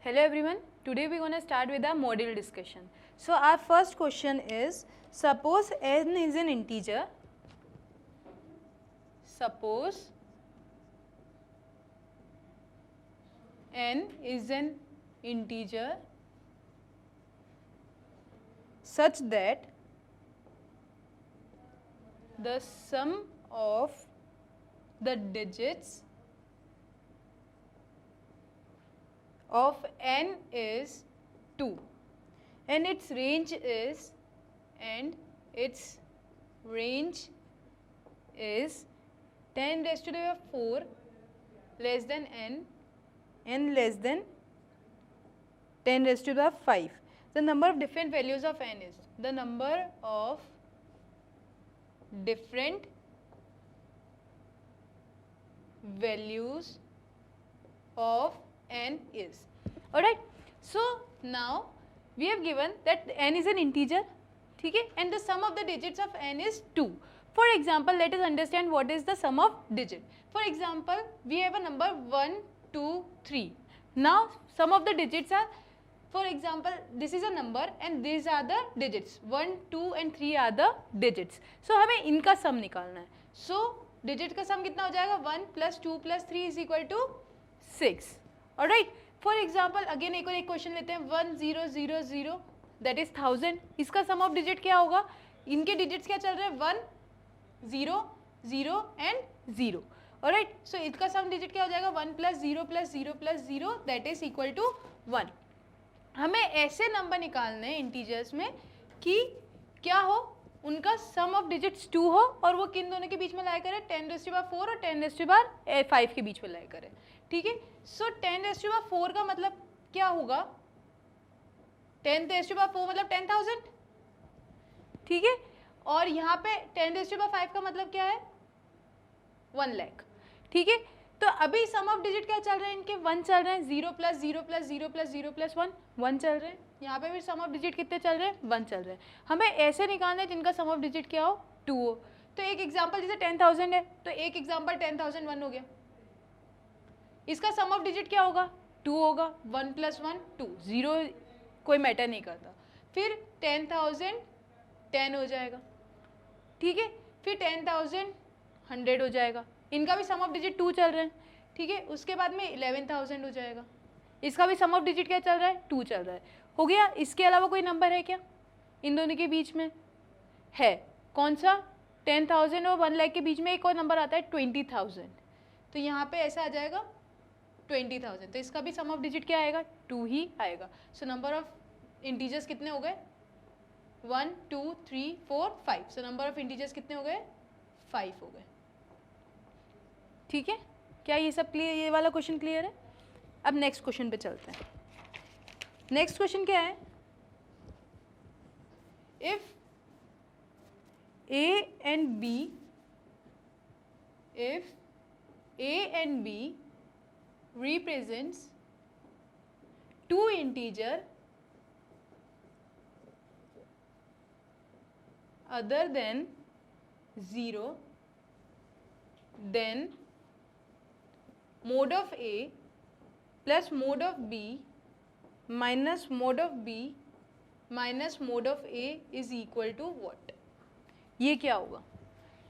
Hello everyone, today we are going to start with our model discussion. So our first question is, suppose n is an integer. Suppose n is an integer such that the sum of the digits of n is 2 and its range is 10 raised to the power 4 less than n less than 10 raised to the power 5. The number of different values of n is, the number of different values of n is. Alright, so now we have given that n is an integer, ठीक है, and the sum of the digits of n is 2. For example, let us understand what is the sum of digit. For example, we have a number 1, 2, 3. Now sum of the digits are, for example, this is a number and these are the digits. 1, 2 and 3 are the digits. So हमें इनका सम निकालना है. So digit का सम कितना हो जाएगा? 1 plus 2 plus 3 is equal to 6. Alright. For example, again एक और एक क्वेश्चन लेते हैं. 1 0 0 0 that is 1000. इसका सम ऑफ डिजिट क्या होगा? इनके डिजिट्स क्या चल रहे हैं? 1 0 0 and 0. Alright. So इसका सम डिजिट क्या हो जाएगा? 1 plus 0 plus 0 plus 0 that is equal to 1. हमें ऐसे नंबर निकालने हैं इंटीजर्स में कि क्या हो, उनका सम ऑफ डिजिट्स 2 हो और वो किन दोनों के बीच में लाया करें? 10 raised to the power 4 और 10 raised to the power 5 के बीच में लाया करें. ठीक है. सो 10 raised to the power 4 का मतलब क्या होगा? 10 raised to the power 4 मतलब 10,000. ठीक है. और यहाँ पे 10 raised to the power 5 का मतलब क्या है? 1 लाख. ठीक है. तो अभी सम ऑफ डिजिट क्या चल रहे हैं इनके? 1 चल रहे हैं. 0 plus 0 plus 0 plus 0 plus 1 1 चल रहे हैं. यहाँ पे भी सम ऑफ डिजिट कितने चल रहे हैं? 1 चल रहे हैं. हमें ऐसे निकालना है जिनका सम ऑफ डिजिट क्या हो? 2 हो. तो एक एग्जांपल जैसे 10,000 है तो एक एग्जांपल 10,001 हो गया. इसका सम ऑफ डिजिट क्या होगा? 2 होगा. 1 plus 1 2, 0 कोई मैटर नहीं करता. फिर 10,000 10 हो जाएगा. ठीक है. फिर 10,000 100 हो जाएगा. इनका भी सम ऑफ डिजिट 2 चल रहे हैं. ठीक है. उसके बाद में 11,000 हो जाएगा. इसका भी सम ऑफ डिजिट क्या चल रहा है? 2 चल रहा है. हो गया. इसके अलावा कोई नंबर है क्या इन दोनों के बीच में? है. कौन सा? 10,000 और 1 लाख के बीच में एक और नंबर आता है 20,000. तो यहाँ पे ऐसा आ जाएगा 20,000. तो इसका भी सम ऑफ डिजिट क्या आएगा? 2 ही आएगा. सो नंबर ऑफ इंटीजर्स कितने हो गए? 1 2 3 4 5. सो नंबर ऑफ इंटीजर्स कितने हो गए? 5 हो गए. ठीक है. क्या ये सब क्लियर? ये वाला क्वेश्चन क्लियर है? अब नेक्स्ट क्वेश्चन पे चलते हैं. नेक्स्ट क्वेश्चन क्या है? If A and B, if A and B represents two integer other than 0, then mod of A plus mod of B minus mod of B minus mod of A is equal to what? ये क्या होगा?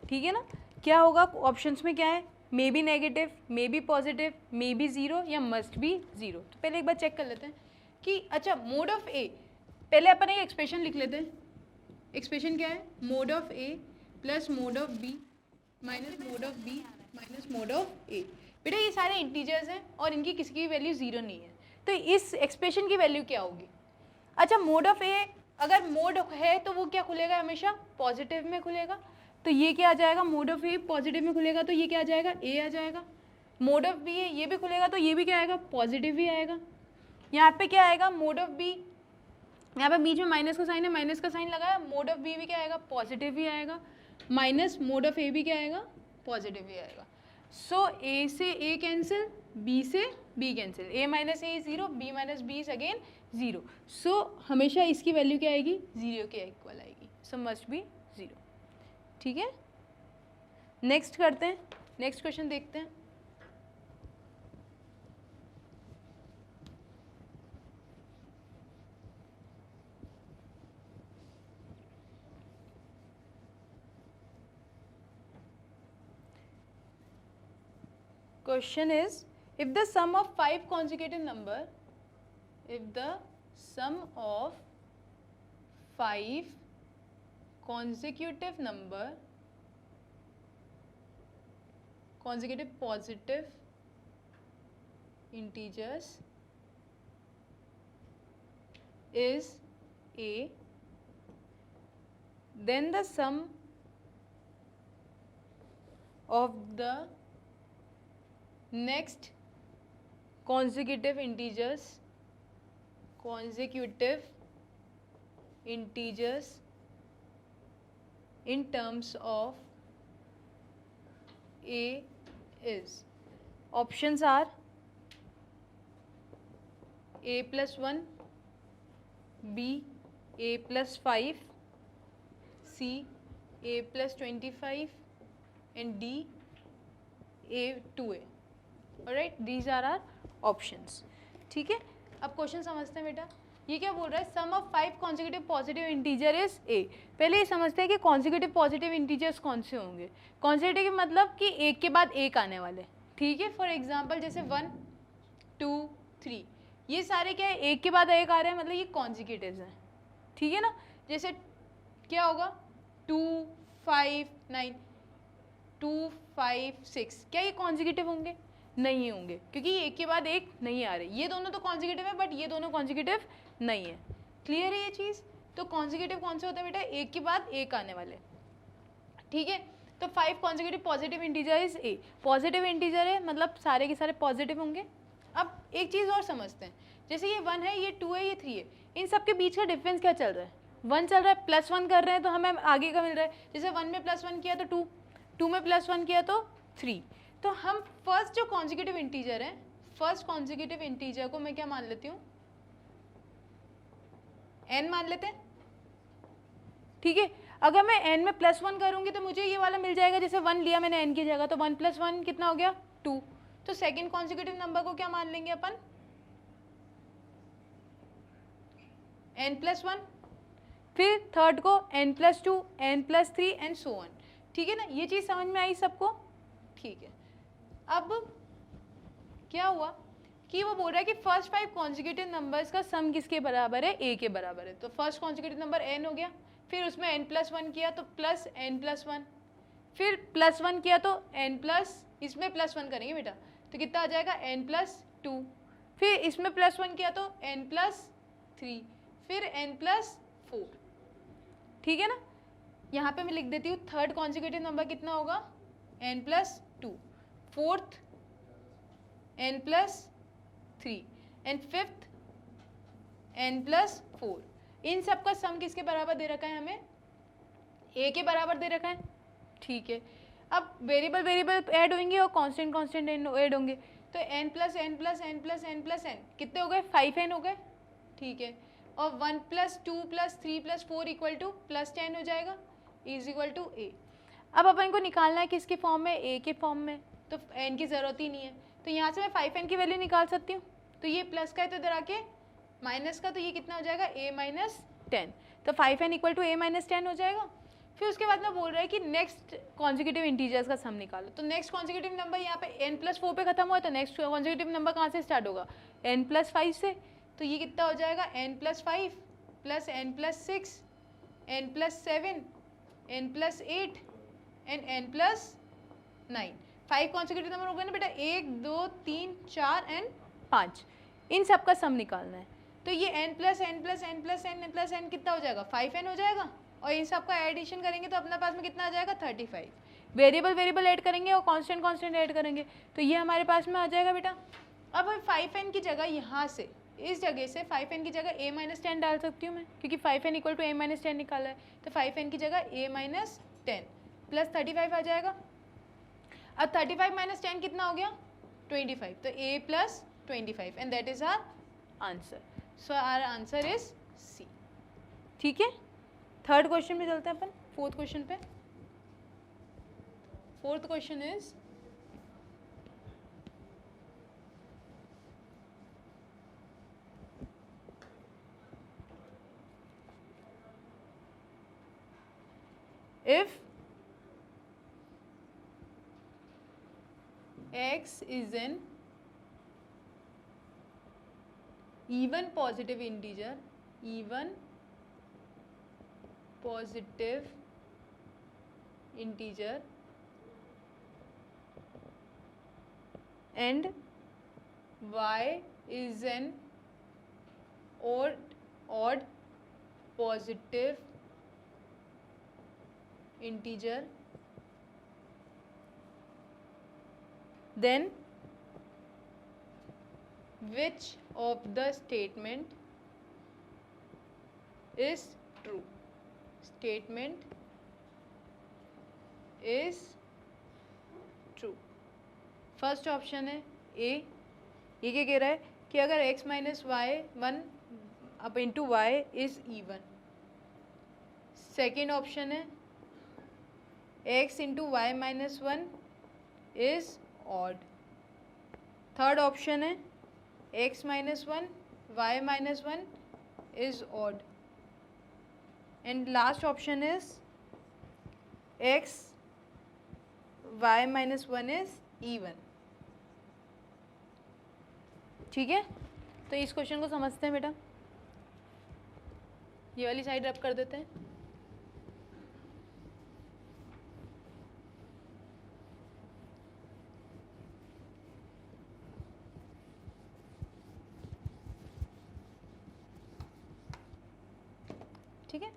ठीक है ना. क्या होगा? Options में क्या है? May be negative, may be positive, may be zero या मस्ट बी ज़ीरो. तो पहले एक बार चेक कर लेते हैं कि अच्छा मोड ऑफ ए, पहले अपन एक एक्सप्रेशन लिख लेते हैं. एक्सप्रेशन क्या है? Mod of A plus mod of B minus mod of B minus mod of A. बेटा ये सारे इंटीजर्स हैं और इनकी किसी की वैल्यू ज़ीरो नहीं है. तो इस एक्सप्रेशन की वैल्यू क्या होगी? अच्छा मोड ऑफ ए अगर मोड है तो वो क्या खुलेगा? हमेशा पॉजिटिव में खुलेगा. तो ये क्या आ जाएगा? मोड ऑफ ए पॉजिटिव में खुलेगा तो ये क्या आ जाएगा? ए आ जाएगा. मोड ऑफ बी है, ये भी खुलेगा तो ये भी क्या आएगा? पॉजिटिव ही आएगा. यहाँ पे क्या आएगा? मोड ऑफ बी, यहाँ पे बीच में माइनस का साइन है, माइनस का साइन लगाया. मोड ऑफ बी भी क्या आएगा? पॉजिटिव ही आएगा. माइनस मोड ऑफ ए भी क्या आएगा? पॉजिटिव ही आएगा. सो ए से ए कैंसिल, बी से B cancel. A minus A zero, B minus B is again zero. So हमेशा इसकी वैल्यू क्या आएगी? ज़ीरो के इक्वल आएगी. So must be zero. ठीक है. नेक्स्ट करते हैं. नेक्स्ट क्वेश्चन देखते हैं. question is, if the sum of 5 consecutive number, if the sum of 5 consecutive number, consecutive positive integers is a, then the sum of the next consecutive integers in terms of a is, options are a plus 1, b a plus 5, c a plus 25 and d a 2a. Alright, these are are options. ठीक है, अब question समझते हैं बेटा. ये क्या बोल रहा है, sum of 5 consecutive positive integer is A. पहले ये समझते हैं कि कॉन्जिक्यूटिव पॉजिटिव इंटीजर्स कौन से होंगे. कॉन्जिक्यूटिव मतलब कि एक के बाद एक आने वाले. ठीक है, फॉर एग्जांपल जैसे 1 2 3, ये सारे क्या है, एक के बाद एक आ रहे हैं, मतलब ये कॉन्जिक्यूटिव्स हैं. ठीक है ना, जैसे क्या होगा 2 5 9 2 5 6, क्या ये कॉन्जिक्यूटिव होंगे? नहीं होंगे, क्योंकि एक के बाद एक नहीं आ रहे. ये दोनों तो कॉन्जिक्यूटिव है, बट ये दोनों कॉन्जिक्यूटिव नहीं है. क्लियर है ये चीज़. तो कॉन्जिक्यूटिव कौन से होते हैं बेटा, एक के बाद एक आने वाले. ठीक है, तो 5 consecutive positive integer is A. Positive integer है मतलब सारे के सारे पॉजिटिव होंगे. अब एक चीज़ और समझते हैं, जैसे ये 1 है, ये 2 है, ये 3 है, इन सब के बीच का डिफरेंस क्या चल रहा है. 1 चल रहा है, +1 कर रहे हैं तो हमें आगे का मिल रहा है. जैसे 1 में +1 किया तो 2, 2 में +1 किया तो 3. तो हम फर्स्ट जो कॉन्जिक्यूटिव इंटीजर है, फर्स्ट कॉन्जिक्यूटिव इंटीजर को मैं क्या मान लेती हूँ, n मान लेते हैं. ठीक है, अगर मैं n में +1 करूंगी तो मुझे ये वाला मिल जाएगा. जैसे 1 लिया मैंने n की जगह, तो 1 + 1 कितना हो गया 2. तो सेकेंड कॉन्जिक्यूटिव नंबर को क्या मान लेंगे अपन, n + 1. फिर थर्ड को n + 2, n + 3 and so on. ठीक है ना, ये चीज़ समझ में आई सबको. ठीक है, अब क्या हुआ कि वो बोल रहा है कि फर्स्ट 5 कॉन्जिक्यूटिव नंबर्स का सम किसके बराबर है, a के बराबर है. तो फर्स्ट कॉन्जिक्यूटिव नंबर n हो गया, फिर उसमें n + 1 किया तो +n + 1, फिर +1 किया तो इसमें +1 करेंगे बेटा, तो कितना आ जाएगा n + 2, फिर इसमें +1 किया तो n + 3, फिर n + 4. ठीक है ना, यहाँ पे मैं लिख देती हूँ थर्ड कॉन्जिक्यूटिव नंबर कितना होगा, n + 2, fourth n + 3 and fifth n + 4. इन सब का सम किसके बराबर दे रखा है हमें, a के बराबर दे रखा है. ठीक है, अब वेरिएबल ऐड होंगे और कांस्टेंट ऐड होंगे. तो n + n + n + n + n कितने हो गए, 5n हो गए. ठीक है, और 1 + 2 + 3 + 4 = +10 हो जाएगा, इज इक्वल टू a. अब अपन को निकालना है किसके फॉर्म में, a के फॉर्म में, तो n की ज़रूरत ही नहीं है. तो यहाँ से मैं 5n की वैल्यू निकाल सकती हूँ. तो ये प्लस का है तो इधर आके माइनस का, तो ये कितना हो जाएगा a - 10. तो 5n = a - 10 हो जाएगा. फिर उसके बाद में बोल रहा है कि नेक्स्ट कॉन्जिक्यूटिव इंटीजर्स का सम निकालो. तो नेक्स्ट कॉन्जिक्यूटिव नंबर यहाँ पे n + 4 पे खत्म हुआ, तो नेक्स्ट कॉन्जिक्यूटिव नंबर कहाँ से स्टार्ट होगा, n + 5 से. तो ये कितना हो जाएगा, n + 5 + n + 6 n + 7 n + 8 and n + 9. 5 consecutive number हो गए ना बेटा, 1 2 3 4 एंड 5. इन सब का सम निकालना है. तो ये n + n + n + n + n कितना हो जाएगा, 5n हो जाएगा. और इन सब का एडिशन करेंगे तो अपने पास में कितना आ जाएगा, 35. वेरिएबल ऐड करेंगे और कांस्टेंट ऐड करेंगे, तो ये हमारे पास में आ जाएगा बेटा. अब 5n की जगह यहाँ से, इस जगह से 5n की जगह a - 10 डाल सकती हूँ मैं, क्योंकि 5n = a - 10 निकाला है. तो 5n की जगह a - 10 + 35 आ जाएगा. अब 35 - 10 कितना हो गया, 25. तो a + 25 and that is our answer. So our answer is C. ठीक है, थर्ड क्वेश्चन में चलते हैं अपन, फोर्थ क्वेश्चन पे. Fourth question is, if x is an even positive integer, even positive integer, and y is an odd positive integer, then which of the statement is true? Statement is true. First option है ए, ये क्या कह रहा है कि अगर x minus y one up into Y is even. Second option है x into y minus one is odd. Third option है x minus one y minus one is odd. And last option is x y minus one is even. ठीक है, तो इस question को समझते हैं बेटा. ये वाली साइड रब कर देते हैं. ठीक है,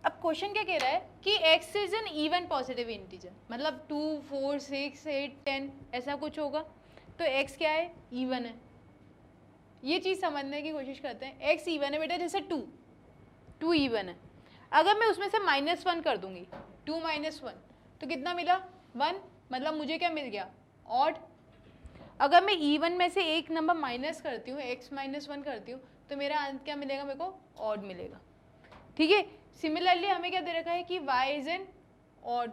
अब क्वेश्चन क्या कह रहा है कि x is an even positive integer, मतलब 2, 4, 6, 8, 10 ऐसा कुछ होगा. तो x क्या है? इवन है. ये चीज़ समझने की कोशिश करते हैं. x इवन है बेटा, जैसे 2 इवन है. अगर मैं उसमें से -1 कर दूंगी, 2 - 1 तो कितना मिला? 1. मतलब मुझे क्या मिल गया? ऑड. अगर मैं इवन में से एक नंबर माइनस करती हूँ, x -1 करती हूँ, तो मेरा क्या मिलेगा? मेरे को ऑड मिलेगा. ठीक है. सिमिलरली हमें क्या दे रखा है कि y इज एन ऑड,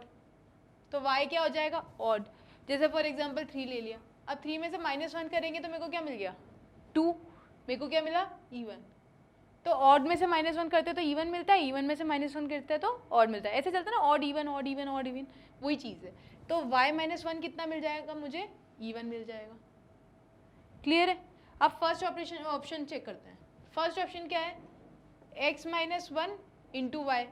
तो y क्या हो जाएगा? ऑड. जैसे फॉर एग्जांपल 3 ले लिया. अब 3 में से -1 करेंगे तो मेरे को क्या मिल गया? 2. मेरे को क्या मिला? इवन. तो ऑड में से -1 करते हैं तो इवन मिलता है, इवन में से -1 करते हैं तो ऑड मिलता है. ऐसे चलता है ना, odd even odd even odd even, वही चीज़ है. तो y -1 कितना मिल जाएगा मुझे? इवन मिल जाएगा. क्लियर है. अब फर्स्ट ऑप्शन चेक करते हैं. फर्स्ट ऑप्शन क्या है? x -1 into Y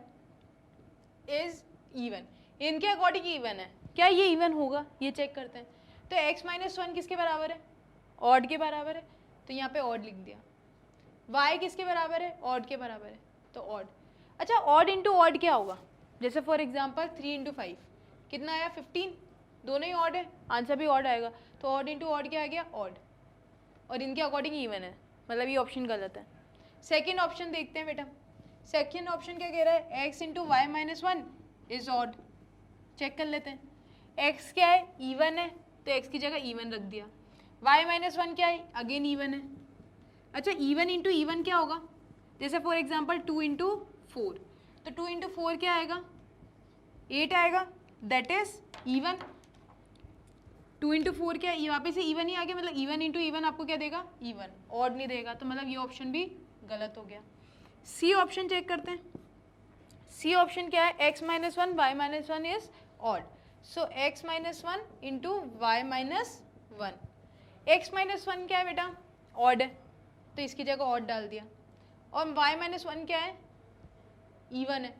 is even. इनके अकॉर्डिंग इवन है. क्या ये इवन होगा? ये चेक करते हैं. तो x -1 किसके बराबर है? ऑड के बराबर है, तो यहाँ पे ऑड लिख दिया. y किसके बराबर है? ऑड के बराबर है, तो ऑड. अच्छा, ऑड इंटू ऑड क्या होगा? जैसे फॉर एग्जांपल 3 × 5 कितना आया? 15. दोनों ही ऑड है, आंसर भी ऑड आएगा. तो ऑड इंटू ऑड क्या आ गया? ऑड. और इनके अकॉर्डिंग इवन है, मतलब ये ऑप्शन गलत है. सेकेंड ऑप्शन देखते हैं बेटा. सेकेंड ऑप्शन क्या कह रहा है? x into Y -1 is odd. Check कर लेते हैं. x क्या है? इवन है, तो x की जगह इवन रख दिया. y -1 क्या है? अगेन इवन है. अच्छा, इवन इंटू इवन क्या होगा? जैसे फॉर एग्जांपल 2 × 4, तो 2 × 4 क्या आएगा? 8 आएगा. That is even. 2 × 4 क्या है? वापस से इवन ही आ गया, मतलब इवन इंटू इवन आपको क्या देगा? इवन. ऑड नहीं देगा, तो मतलब ये ऑप्शन भी गलत हो गया. सी ऑप्शन चेक करते हैं. सी ऑप्शन क्या है? x -1 y -1 is odd. So x -1 into Y -1. x -1 क्या है बेटा? ऑड है, तो इसकी जगह ऑड डाल दिया. और y -1 क्या है? इवन है,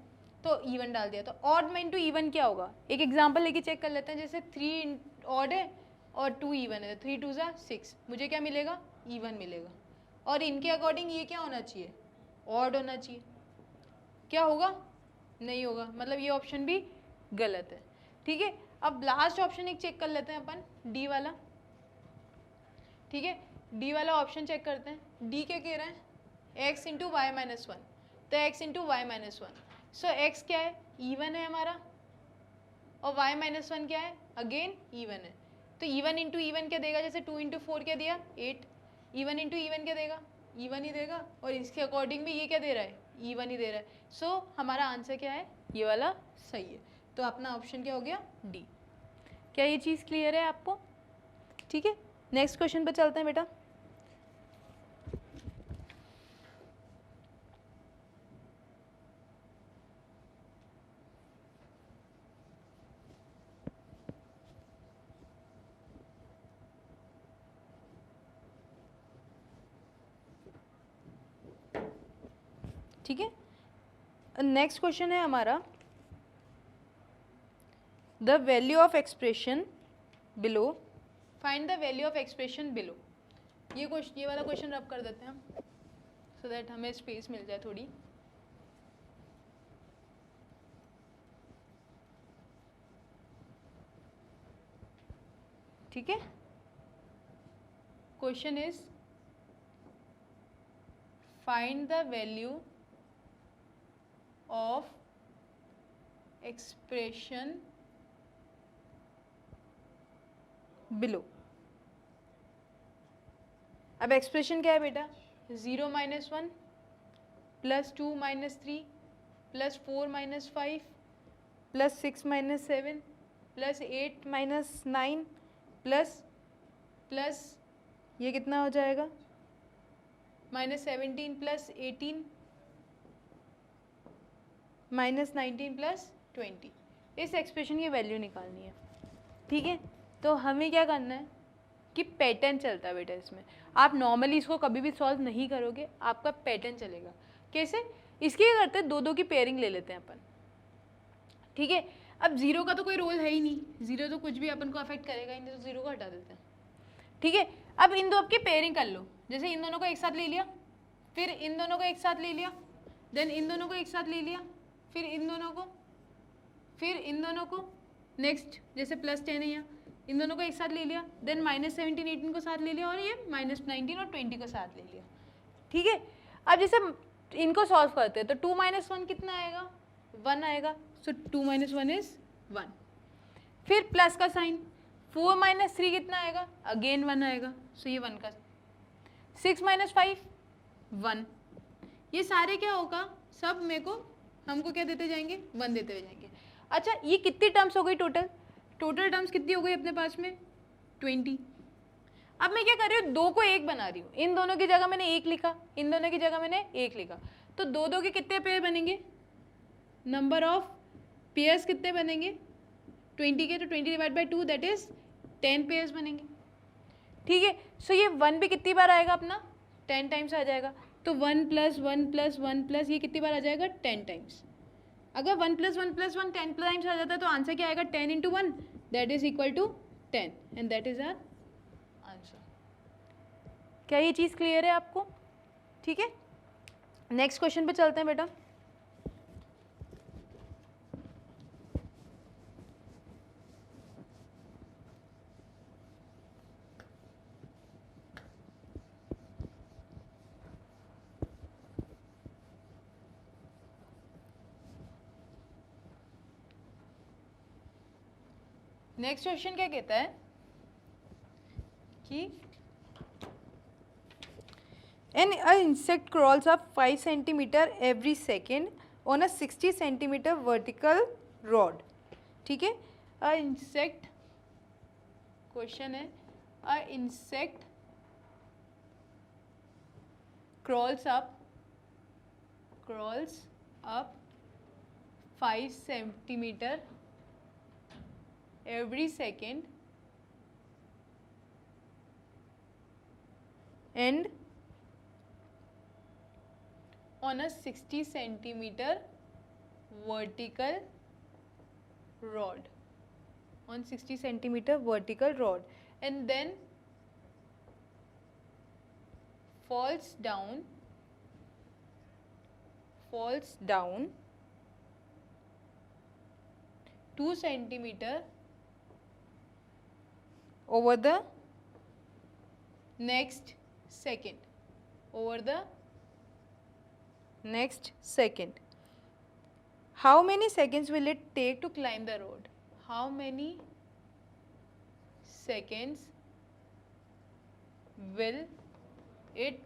तो इवन डाल दिया. तो ऑड में इंटू इवन क्या होगा? एक एग्जांपल लेके चेक कर लेते हैं. जैसे 3 ऑड है और 2 इवन है, 3 × 2 = 6. मुझे क्या मिलेगा? इवन मिलेगा. और इनके अकॉर्डिंग ये क्या होना चाहिए? ऑड होना चाहिए. क्या होगा? नहीं होगा, मतलब ये ऑप्शन भी गलत है. ठीक है. अब लास्ट ऑप्शन एक चेक कर लेते हैं अपन, डी वाला. ठीक है, डी वाला ऑप्शन चेक करते हैं. डी क्या कह रहे हैं? x इंटू वाई -1, तो x इंटू वाई -1. सो x क्या है? इवन है हमारा, और y -1 क्या है? अगेन इवन है. तो इवन इंटू इवन क्या देगा? जैसे 2 × 4 क्या दिया? 8. इवन इंटू इवन क्या देगा? इवन ही देगा. और इसके अकॉर्डिंग भी ये क्या दे रहा है? इवन ही दे रहा है. सो हमारा आंसर क्या है? ये वाला सही है. तो अपना ऑप्शन क्या हो गया? डी. क्या ये चीज़ क्लियर है आपको? ठीक है, नेक्स्ट क्वेश्चन पर चलते हैं बेटा. ठीक है, नेक्स्ट क्वेश्चन है हमारा, the value of expression below, find the value of expression below. ये वाला क्वेश्चन रब कर देते हैं हम, सो दैट हमें स्पेस मिल जाए थोड़ी। ठीक है, question is find the value of expression below. अब एक्सप्रेशन क्या है बेटा, 0 - 1 + 2 - 3 + 4 - 5 + 6 - 7 + 8 - 9 प्लस ये कितना हो जाएगा, -17 + 18 -19 + 20। इस एक्सप्रेशन की वैल्यू निकालनी है। ठीक है, तो हमें क्या करना है कि पैटर्न चलता है बेटा इसमें, आप नॉर्मली इसको कभी भी सॉल्व नहीं करोगे, आपका पैटर्न चलेगा। कैसे, इसके क्या करते हैं, दो की पेयरिंग ले लेते हैं अपन। ठीक है, अब जीरो का तो कोई रोल है ही नहीं, जीरो तो कुछ भी अपन को अफेक्ट करेगा ही नहीं, तो जीरो को हटा देते हैं। ठीक है, अब इन दो की पेयरिंग कर लो, जैसे इन दोनों को एक साथ ले लिया, फिर इन दोनों को एक साथ ले लिया, देन इन दोनों को एक साथ ले लिया, फिर इन दोनों को, फिर इन दोनों को, नेक्स्ट जैसे +10 है यहाँ, इन दोनों को एक साथ ले लिया, देन -17 18 को साथ ले लिया, और ये -19 और 20 को साथ ले लिया। ठीक है, अब जैसे इनको सॉल्व करते हैं तो 2 - 1 कितना आएगा, 1 आएगा, सो 2 - 1 इज 1। फिर प्लस का साइन, 4 - 3 कितना आएगा, अगेन 1 आएगा, सो ये 1 का। 6 - 5 1। ये सारे क्या होगा, सब मेरे को हमको क्या देते जाएंगे, 1 देते हुए जाएंगे। अच्छा, ये कितनी टर्म्स हो गई टोटल, टोटल टर्म्स कितनी हो गई अपने पास में, 20। अब मैं क्या कर रही हूँ, 2 को 1 बना रही हूँ, इन दोनों की जगह मैंने 1 लिखा, इन दोनों की जगह मैंने 1 लिखा, तो 2 के कितने पेयर बनेंगे, नंबर ऑफ पेयर्स कितने बनेंगे 20 के, तो 20 / 2 दैट इज 10 पेयर्स बनेंगे। ठीक है, सो ये 1 भी कितनी बार आएगा अपना, 10 टाइम्स आ जाएगा, तो 1 + 1 + 1 + ये कितनी बार आ जाएगा, 10 टाइम्स। अगर 1 + 1 + 1 10 टाइम्स आ जाता है तो आंसर क्या आएगा, 10 × 1 that is equal to 10, and that is our answer. क्या ये चीज़ क्लियर है आपको? ठीक है, नेक्स्ट क्वेश्चन पे चलते हैं बेटा। नेक्स्ट क्वेश्चन क्या कहता है कि an insect crawls up 5 centimeter every second on a 60 centimeter vertical rod। ठीक है, a insect, क्वेश्चन है a insect crawls up 5 centimeter every second and on a 60 centimeter vertical rod, on 60 centimeter vertical rod, and then falls down 2 centimeter over the next second, How many seconds will it take to climb the road? How many seconds will it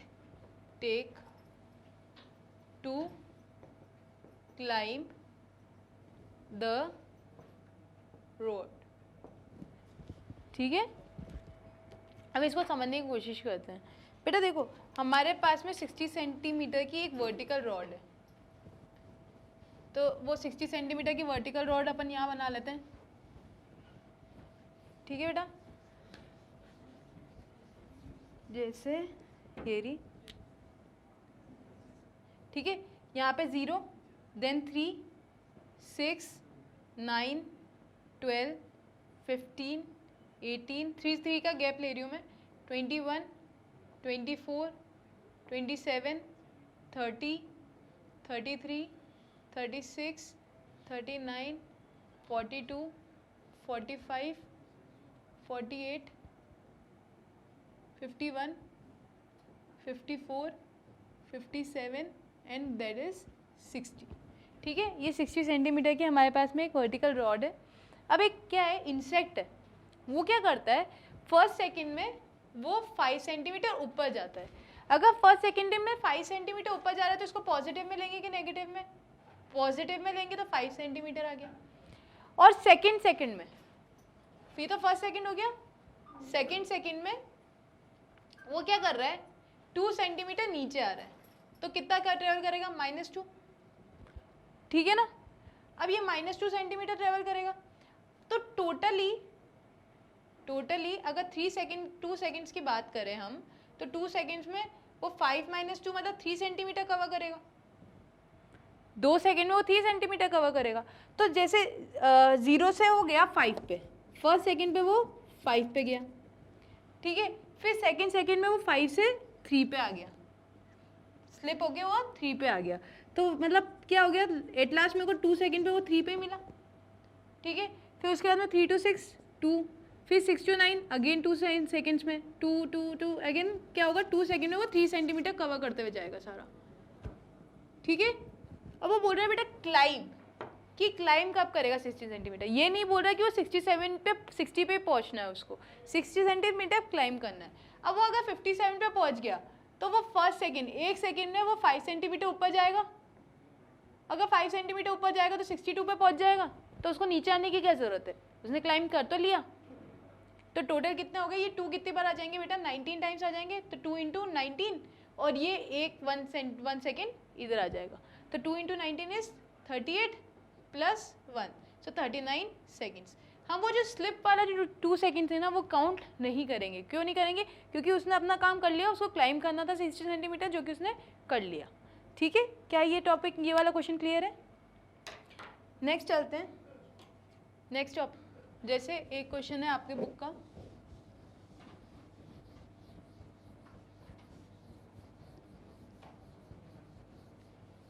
take to climb the road? ठीक है, अब इसको समझने की कोशिश करते हैं। बेटा देखो, हमारे पास में 60 सेंटीमीटर की एक वर्टिकल रॉड है, तो वो 60 सेंटीमीटर की वर्टिकल रॉड अपन यहाँ बना लेते हैं। ठीक है बेटा, जैसे ये रही। ठीक है, यहाँ पे 0, देन 3, 6, 9, 12, 15, 18, 3 का गैप ले रही हूँ मैं, 21, 24, 27, 30, 33, 36, 39, 42, 45, 48, 51, 54, 57 एंड दैट इज़ 60। ठीक है, ये 60 सेंटीमीटर की हमारे पास में एक वर्टिकल रॉड है। अब एक क्या है, इंसेक्ट है, वो क्या करता है, फर्स्ट सेकंड में वो 5 सेंटीमीटर ऊपर जाता है। अगर फर्स्ट सेकंड में 5 सेंटीमीटर ऊपर जा रहा है तो इसको पॉजिटिव में लेंगे कि नेगेटिव में? पॉजिटिव में लेंगे तो 5 सेंटीमीटर आ गया। और सेकंड में, फिर तो फर्स्ट सेकंड हो गया, सेकंड में वो क्या कर रहा है, 2 सेंटीमीटर नीचे आ रहा है, तो कितना का ट्रेवल करेगा, -2। ठीक है ना, अब ये -2 सेंटीमीटर ट्रेवल करेगा, तो टोटली अगर 2 सेकंड्स की बात करें हम, तो 2 सेकंड्स में वो 5 - 2 मतलब 3 सेंटीमीटर कवर करेगा। 2 सेकंड में वो 3 सेंटीमीटर कवर करेगा। तो जैसे 0 से हो गया 5 पे, फर्स्ट सेकंड पे वो 5 पे गया, ठीक है, फिर सेकंड में वो 5 से 3 पे आ गया, स्लिप हो गया, वो 3 पे आ गया। तो मतलब क्या हो गया, एट लास्ट मेरे को 2 सेकंड पे वो 3 पे मिला। ठीक है, फिर उसके बाद में 3 to 6 2, फिर 6 to 9 अगेन 2 सेकंड्स में 2 2 2 अगेन क्या होगा, 2 सेकंड में वो 3 सेंटीमीटर कवर करते हुए जाएगा सारा। ठीक है, अब वो बोल रहा है बेटा क्लाइम, कि क्लाइम कब करेगा 60 सेंटीमीटर। ये नहीं बोल रहा कि वो 60 पे पहुंचना है, उसको 60 सेंटीमीटर क्लाइम करना है। अब वो अगर 57 पे पहुंच गया तो वो फर्स्ट सेकंड, एक सेकंड में वो 5 सेंटीमीटर ऊपर जाएगा। अगर 5 सेंटीमीटर ऊपर जाएगा तो 62 पे पहुंच जाएगा, तो उसको नीचे आने की क्या ज़रूरत है, उसने क्लाइम कर तो लिया। तो टोटल कितने हो गए, ये 2 कितने बार आ जाएंगे बेटा, 19 टाइम्स आ जाएंगे, तो 2 × 19, और ये एक 1 सेकेंड इधर आ जाएगा, तो 2 × 19 इज 38 + 1, सो 39 सेकेंड्स। हम वो जो स्लिप वाला जो 2 सेकेंड थे ना, वो काउंट नहीं करेंगे। क्यों नहीं करेंगे, क्योंकि उसने अपना काम कर लिया, उसको क्लाइम करना था 60 सेंटीमीटर, जो कि उसने कर लिया। ठीक है, क्या ये टॉपिक, ये वाला क्वेश्चन क्लियर है? नेक्स्ट चलते हैं, नेक्स्ट टॉपिक। जैसे एक क्वेश्चन है आपके बुक का,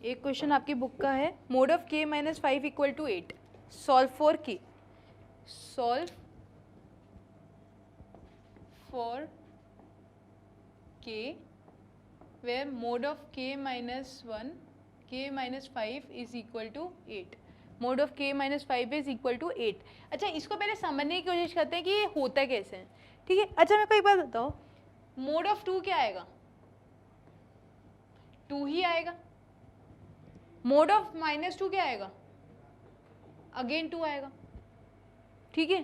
एक क्वेश्चन आपकी बुक का है, mod of k - 5 = 8, solve for k, solve for k where mod of k - 1 k - 5 is equal to 8, mod of k - 5 is equal to 8। अच्छा, इसको पहले समझने की कोशिश करते हैं कि ये होता कैसे है। ठीक है, अच्छा मेरे को एक बात बताओ, मोड ऑफ 2 क्या आएगा, 2 ही आएगा। मोड ऑफ -2 क्या आएगा, अगेन 2 आएगा। ठीक है,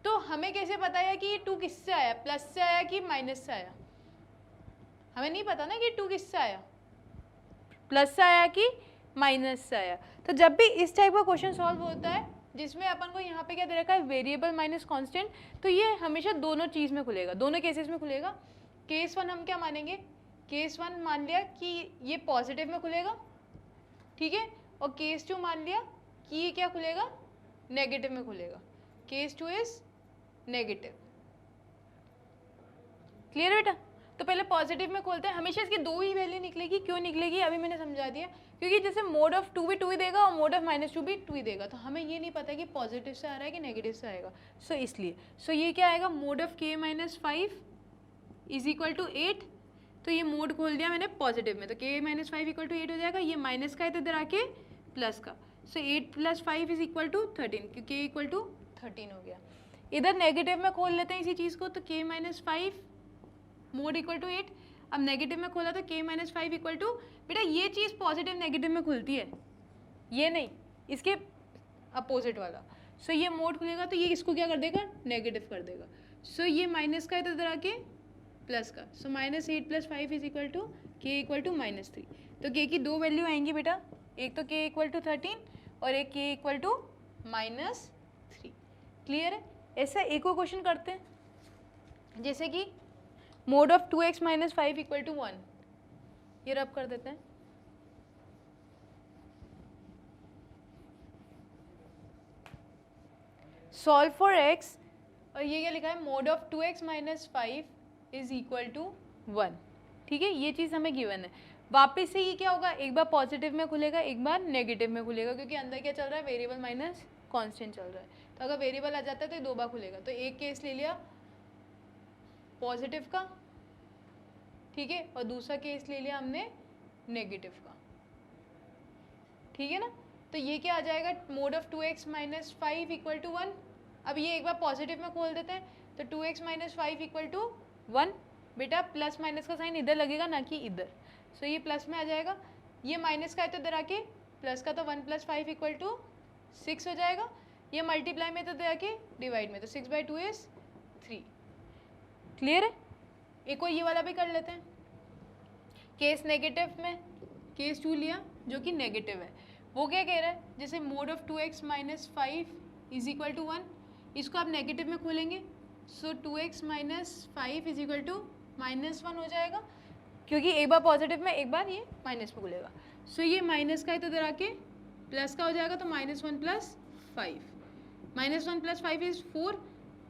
तो हमें कैसे पता है कि ये 2 किससे आया, प्लस से आया कि माइनस से आया? हमें नहीं पता ना कि 2 किससे आया, प्लस से आया कि माइनस से आया। तो जब भी इस टाइप का क्वेश्चन सॉल्व होता है जिसमें अपन को यहाँ पे क्या दे रखा है, वेरिएबल माइनस कांस्टेंट, तो ये हमेशा दोनों चीज़ में खुलेगा, दोनों केसेस में खुलेगा। केस 1 हम क्या मानेंगे, केस 1 मान लिया कि ये पॉजिटिव में खुलेगा, ठीक है, और केस 2 मान लिया कि ये क्या खुलेगा, नेगेटिव में खुलेगा। Case 2 is negative. क्लियर बेटा? तो पहले पॉजिटिव में खोलते हैं, हमेशा इसकी 2 ही वैल्यू निकलेगी। क्यों निकलेगी अभी मैंने समझा दिया, क्योंकि जैसे मोड ऑफ 2 भी 2 ही देगा और मोड ऑफ -2 भी 2 ही देगा, तो हमें ये नहीं पता कि पॉजिटिव से आ रहा है कि नेगेटिव से आएगा। सो इसलिए ये क्या आएगा, mod of k - 5 is equal to 8। तो ये मोड खोल दिया मैंने पॉजिटिव में, तो k - 5 इक्वल टू 8 हो जाएगा। ये माइनस का है तो इधर आके प्लस का, सो 8 + 5 इज इक्वल टू 13, क्योंकि k इक्वल टू 13 हो गया। इधर नेगेटिव में खोल लेते हैं इसी चीज़ को, तो k - 5 मोड इक्वल टू 8। अब नेगेटिव में खोला तो k - 5 इक्वल टू, बेटा ये चीज़ पॉजिटिव नेगेटिव में खुलती है, ये नहीं, इसके अपोजिट वाला। सो ये मोड खुलेगा तो ये इसको क्या कर देगा, नेगेटिव कर देगा। सो ये माइनस का है तो इधर आके प्लस का, so -8 + 5 is equal to k equal to -3। तो k की 2 वैल्यू आएंगी बेटा, एक तो k इक्वल टू 13 और एक k इक्वल टू -3। क्लियर है? ऐसा एक और क्वेश्चन करते हैं, जैसे कि mode of 2x - 5 equal to 1, ये रब कर देते हैं। सॉल्व फॉर x, और ये क्या लिखा है, mod of 2x minus 5 is equal to 1, ठीक है, ये चीज़ हमें गिवन है। वापस से ये क्या होगा, एक बार पॉजिटिव में खुलेगा, एक बार नेगेटिव में खुलेगा, क्योंकि अंदर क्या चल रहा है, वेरिएबल माइनस कांस्टेंट चल रहा है। तो अगर वेरिएबल आ जाता है तो ये 2 बार खुलेगा। तो एक केस ले लिया पॉजिटिव का, ठीक है, और दूसरा केस ले लिया हमने नेगेटिव का, ठीक है ना। तो ये क्या आ जाएगा, mod of 2x minus 5 equal to 1। अब ये एक बार पॉजिटिव में खोल देते हैं, तो 2x माइनस 5 इक्वल टू 1। बेटा प्लस माइनस का साइन इधर लगेगा, ना कि इधर। सो ये प्लस में आ जाएगा, ये माइनस का है तो इधर आके प्लस का, तो 1 प्लस 5 इक्वल टू 6 हो जाएगा। ये मल्टीप्लाई में तो इधर आके डिवाइड में, तो 6/2 इज 3। क्लियर है। एक और ये वाला भी कर लेते हैं, केस नेगेटिव में, केस 2 लिया जो कि नेगेटिव है। वो क्या कह रहा है, जैसे mod of 2x minus 5 is equal to 1, इसको आप नेगेटिव में खोलेंगे, so 2x minus 5 is equal to -1 हो जाएगा, क्योंकि एक बार पॉजिटिव में एक बार ये माइनस में खुलेगा। सो ये माइनस का है तो इधर आके प्लस का हो जाएगा, तो -1 प्लस 5, -1 प्लस 5 इज 4,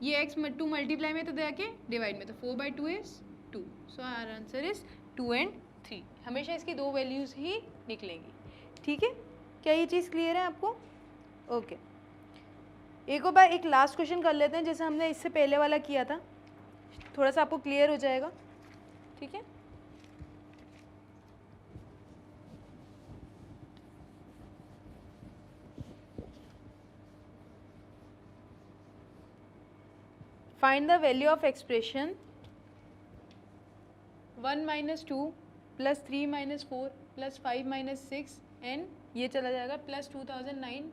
ये x 2 मल्टीप्लाई में तो इधर आके डिवाइड में, तो 4/2 is 2। So our answer is 2 and 3। हमेशा इसकी 2 वैल्यूज़ ही निकलेंगी, ठीक है। क्या ये चीज़ क्लियर है आपको? ओके। एक और बार एक लास्ट क्वेश्चन कर लेते हैं, जैसे हमने इससे पहले वाला किया था, थोड़ा सा आपको क्लियर हो जाएगा, ठीक है। Find the value of expression 1 - 2 + 3 - 4 + 5 - 6 and ये चला जाएगा +2009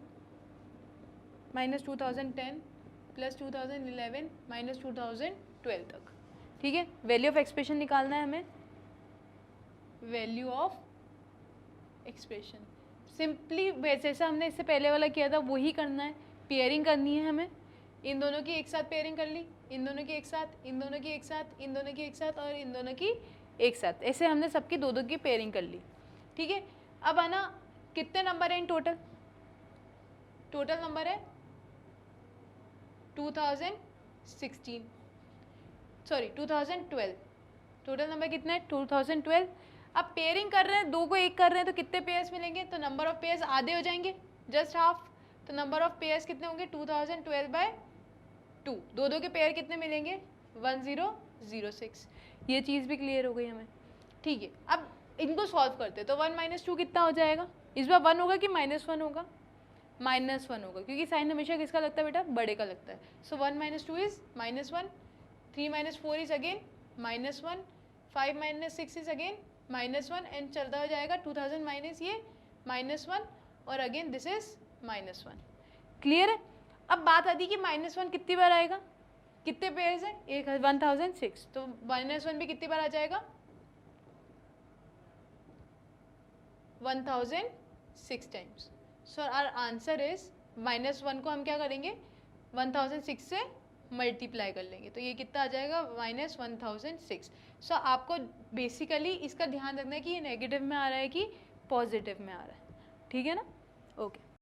- 2010 + 2011 - 2012 तक, ठीक है। वैल्यू ऑफ एक्सप्रेशन निकालना है हमें, वैल्यू ऑफ एक्सप्रेशन सिंपली जैसा हमने इससे पहले वाला किया था वही करना है। पेयरिंग करनी है हमें, इन दोनों की एक साथ पेयरिंग कर ली, इन दोनों की एक साथ, इन दोनों की एक साथ, इन दोनों की एक साथ और इन दोनों की एक साथ, ऐसे हमने सबकी 2-2 की पेयरिंग कर ली, ठीक है। अब आना, कितने नंबर है इन टोटल? टोटल नंबर है 2012। टोटल नंबर कितना है? 2012। अब पेयरिंग कर रहे हैं, 2 को 1 कर रहे हैं, तो कितने पेयर्स मिलेंगे? तो नंबर ऑफ पेयर्स आधे हो जाएंगे, जस्ट हाफ। तो नंबर ऑफ पेयर्स कितने होंगे? 2012/2। 2-2 के पेयर कितने मिलेंगे? 1006। ये चीज़ भी क्लियर हो गई हमें, ठीक है। अब इनको सॉल्व करते हैं, तो 1 - 2 कितना हो जाएगा? इस बार 1 होगा कि -1 होगा? -1 होगा, क्योंकि साइन हमेशा किसका लगता है बेटा? बड़े का लगता है। सो 1 - 2 is -1, 3 - 4 is again -1, 5 - 6 is again -1 and चलता हो जाएगा 2000 माइनस ये -1 और अगेन दिस इज -1। क्लियर है। अब बात आती है कि -1 कितनी बार आएगा, कितने पेयर्स हैं? 1006, तो -1 भी कितनी बार आ जाएगा? 1006 times. So our answer is -1 को हम क्या करेंगे? 1006 से मल्टीप्लाई कर लेंगे, तो ये कितना आ जाएगा? -1006। सो आपको बेसिकली इसका ध्यान रखना है कि ये नेगेटिव में आ रहा है कि पॉजिटिव में आ रहा है, ठीक है ना। ओके।